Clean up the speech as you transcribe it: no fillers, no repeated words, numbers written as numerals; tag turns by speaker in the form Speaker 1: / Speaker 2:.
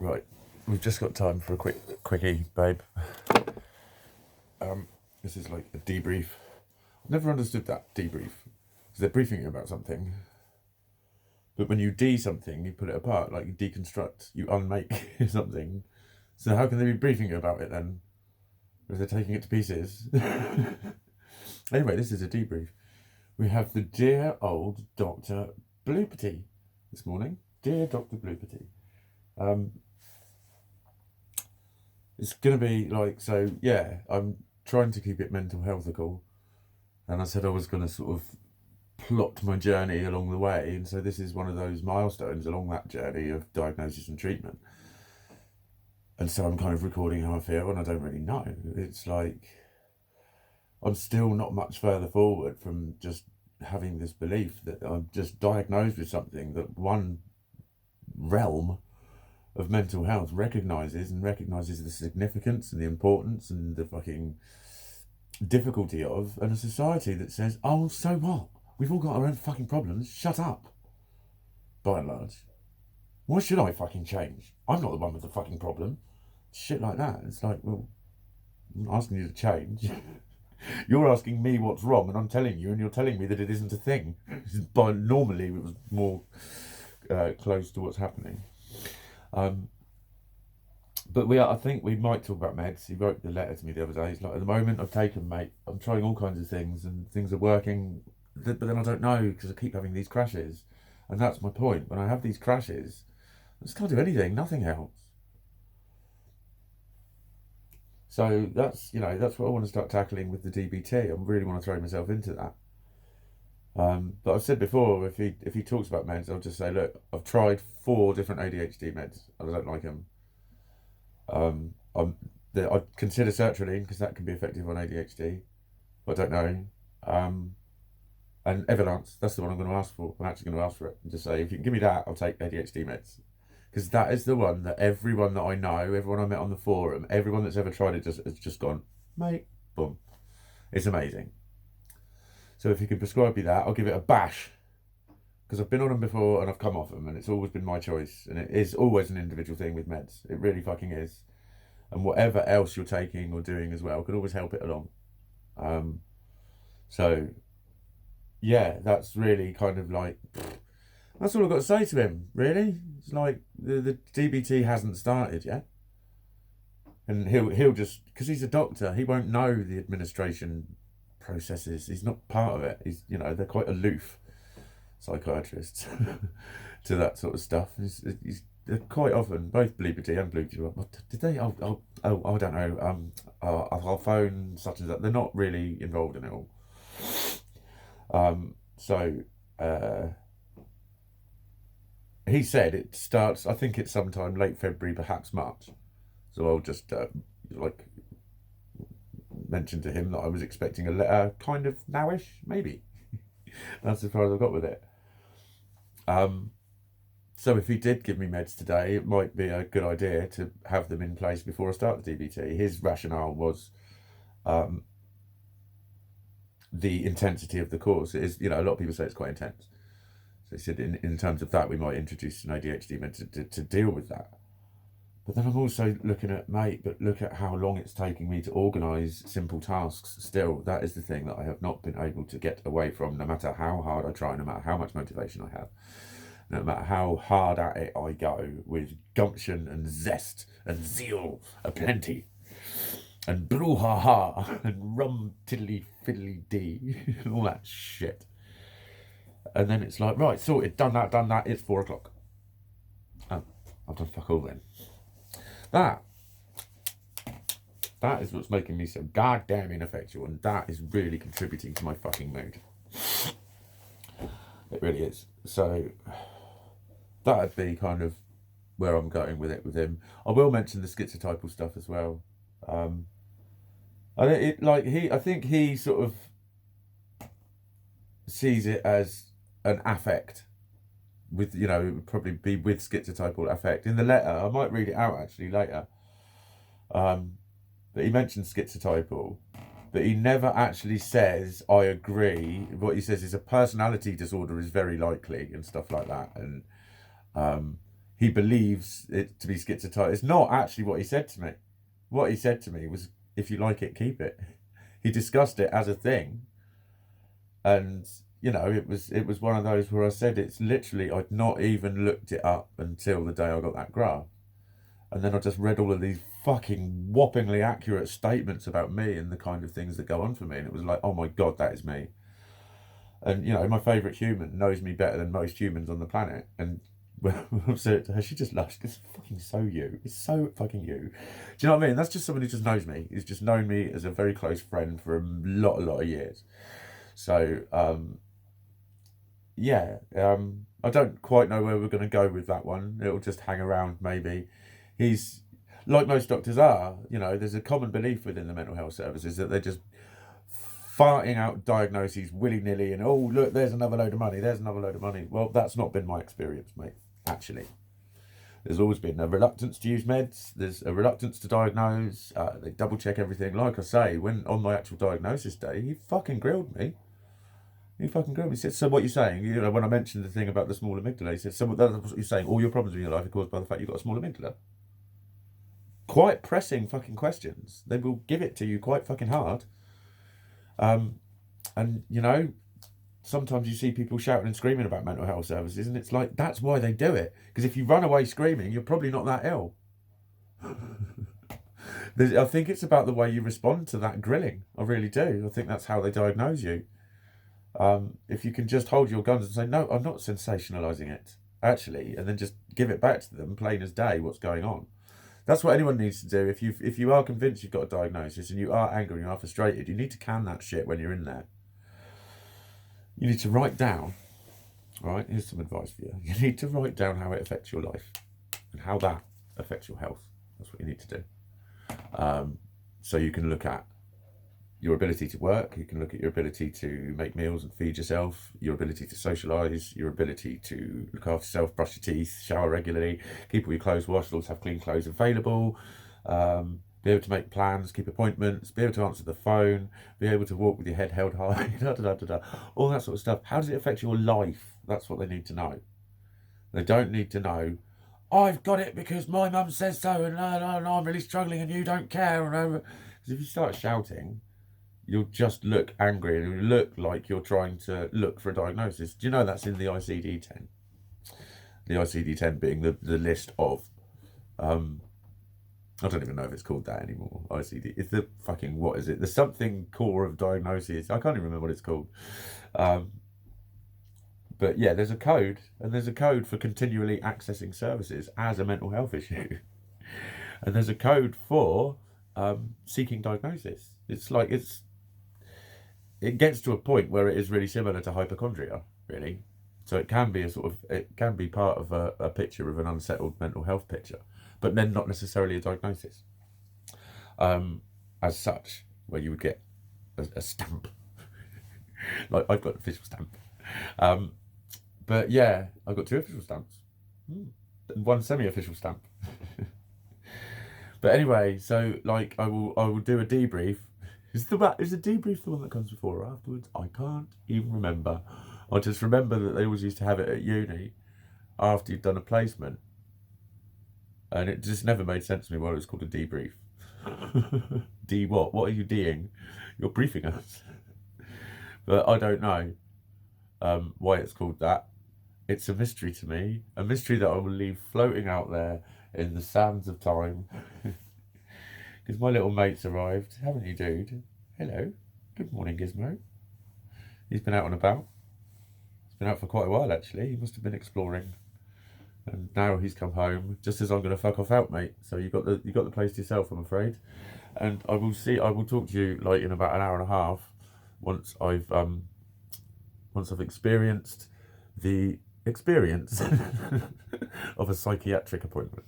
Speaker 1: Right, we've just got time for a quickie, babe. This is like a debrief. I've never understood that debrief. Because they're briefing you about something. But when you something, you pull it apart, like you deconstruct, you unmake something. So how can they be briefing you about it then? If they're taking it to pieces. Anyway, this is a debrief. We have the dear old Dr Bloopity this morning. Dear Dr Bloopity. It's going to be like, so yeah, I'm trying to keep it mental healthical. And I said I was going to sort of plot my journey along the way. And so this is one of those milestones along that journey of diagnosis and treatment. And so I'm kind of recording how I feel, and I don't really know. It's like, I'm still not much further forward from just having this belief that I'm just diagnosed with something that one realm of mental health recognizes the significance and the importance and the fucking difficulty of, and a society that says, oh, so what? We've all got our own fucking problems. Shut up. By and large. Why should I fucking change? I'm not the one with the fucking problem. Shit like that. It's like, well, I'm not asking you to change. You're asking me what's wrong, and I'm telling you, and you're telling me that it isn't a thing. But normally it was more close to what's happening. But I think we might talk about meds. He wrote the letter to me the other day. He's like, at the moment I've taken, mate, I'm trying all kinds of things and things are working, but then I don't know because I keep having these crashes. And that's my point. When I have these crashes, I just can't do anything. Nothing helps. So that's what I want to start tackling with the DBT. I really want to throw myself into that. But I've said before, if he talks about meds, I'll just say, look, I've tried 4 different ADHD meds and I don't like them. I'd consider sertraline because that can be effective on ADHD. But I don't know. And Everlance, that's the one I'm going to ask for. I'm actually going to ask for it and just say, if you can give me that, I'll take ADHD meds. Because that is the one that everyone that I know, everyone I met on the forum, everyone that's ever tried it has just gone, mate, boom. It's amazing. So if you can prescribe me that, I'll give it a bash. Because I've been on them before and I've come off them, and it's always been my choice. And it is always an individual thing with meds. It really fucking is. And whatever else you're taking or doing as well could always help it along. So, yeah, that's really kind of like, that's all I've got to say to him, really. It's like the DBT hasn't started yet. And he'll just, because he's a doctor, he won't know the administration processes. He's not part of it. They're quite aloof, psychiatrists, to that sort of stuff. They're quite often, both Bloopity and Bloopity, did they? I don't know. I'll phone such and that. They're not really involved in it all. He said it starts, I think it's sometime late February, perhaps March. So I'll just mention to him that I was expecting a letter kind of nowish, maybe. That's as far as I got with it. So if he did give me meds today, it might be a good idea to have them in place before I start the DBT. His rationale was the intensity of the course. It is, a lot of people say it's quite intense. So he said in terms of that, we might introduce an ADHD med to deal with that. But then I'm also looking at, but look at how long it's taking me to organise simple tasks still. That is the thing that I have not been able to get away from, no matter how hard I try, no matter how much motivation I have, no matter how hard at it I go with gumption and zest and zeal aplenty and brouhaha and rum tiddly fiddly dee and all that shit. And then it's like, right, sorted, done that, it's 4 o'clock. Oh, I've done fuck all then. That is what's making me so goddamn ineffectual, and that is really contributing to my fucking mood. It really is. So that'd be kind of where I'm going with it with him. I will mention the schizotypal stuff as well. I think he sort of sees it as an affect. With it would probably be with schizotypal affect. In the letter, I might read it out actually later. But he mentions schizotypal, but he never actually says I agree. What he says is a personality disorder is very likely and stuff like that. And he believes it to be schizotype. It's not actually what he said to me. What he said to me was, if you like it, keep it. He discussed it as a thing. And, you know, it was one of those where I said, it's literally, I'd not even looked it up until the day I got that graph. And then I just read all of these fucking whoppingly accurate statements about me and the kind of things that go on for me. And it was like, oh my God, that is me. And, you know, my favourite human knows me better than most humans on the planet. And when I said it to her, she just laughed. It's fucking so you. It's so fucking you. Do you know what I mean? That's just someone who just knows me. He's just known me as a very close friend for a lot of years. So, yeah, I don't quite know where we're going to go with that one. It'll just hang around, maybe. He's, like most doctors are, you know, there's a common belief within the mental health services that they're just farting out diagnoses willy-nilly and, oh, look, there's another load of money, there's another load of money. Well, that's not been my experience, mate, actually. There's always been a reluctance to use meds. There's a reluctance to diagnose. They double-check everything. Like I say, when on my actual diagnosis day, he fucking grilled me. He said, so what you're saying, you know, when I mentioned the thing about the small amygdala, he said, so that's what you're saying, all your problems in your life are caused by the fact you've got a small amygdala. Quite pressing fucking questions. They will give it to you quite fucking hard. And, you know, sometimes you see people shouting and screaming about mental health services, and it's like, that's why they do it. Because if you run away screaming, you're probably not that ill. I think it's about the way you respond to that grilling. I really do. I think that's how they diagnose you. If you can just hold your guns and say, no, I'm not sensationalizing it, actually, and then just give it back to them, plain as day, what's going on. That's what anyone needs to do. If you are convinced you've got a diagnosis and you are angry and you are frustrated, you need to can that shit when you're in there. You need to write down, all right, here's some advice for you. You need to write down how it affects your life and how that affects your health. That's what you need to do. So you can look at your ability to work, you can look at your ability to make meals and feed yourself, your ability to socialise, your ability to look after yourself, brush your teeth, shower regularly, keep all your clothes washed, always have clean clothes available, be able to make plans, keep appointments, be able to answer the phone, be able to walk with your head held high, all that sort of stuff. How does it affect your life? That's what they need to know. They don't need to know, I've got it because my mum says so, and I'm really struggling and you don't care. Because if you start shouting, you'll just look angry and you'll look like you're trying to look for a diagnosis. Do you know that's in the ICD-10? The ICD-10 being the list of, I don't even know if it's called that anymore, ICD. It's the fucking, what is it? The something core of diagnoses. I can't even remember what it's called. But yeah, there's a code, and there's a code for continually accessing services as a mental health issue. And there's a code for seeking diagnosis. It's like, it gets to a point where it is really similar to hypochondria, really. So it can be it can be part of a picture of an unsettled mental health picture, but then not necessarily a diagnosis. As such, where you would get a stamp. Like, I've got an official stamp. But yeah, I've got 2 official stamps. And 1 semi-official stamp. But anyway, so like I will do a debrief. Is the debrief the one that comes before or afterwards? I can't even remember. I just remember that they always used to have it at uni after you'd done a placement. And it just never made sense to me why it was called a debrief. D what? What are you D'ing? You're briefing us. But I don't know why it's called that. It's a mystery to me. A mystery that I will leave floating out there in the sands of time. Because my little mate's arrived, haven't you, dude? Hello. Good morning, Gizmo. He's been out and about. He's been out for quite a while, actually. He must have been exploring. And now he's come home, just as I'm going to fuck off out, mate. So you got the place to yourself, I'm afraid. And I will talk to you like in about an hour and a half once I've experienced the experience of a psychiatric appointment.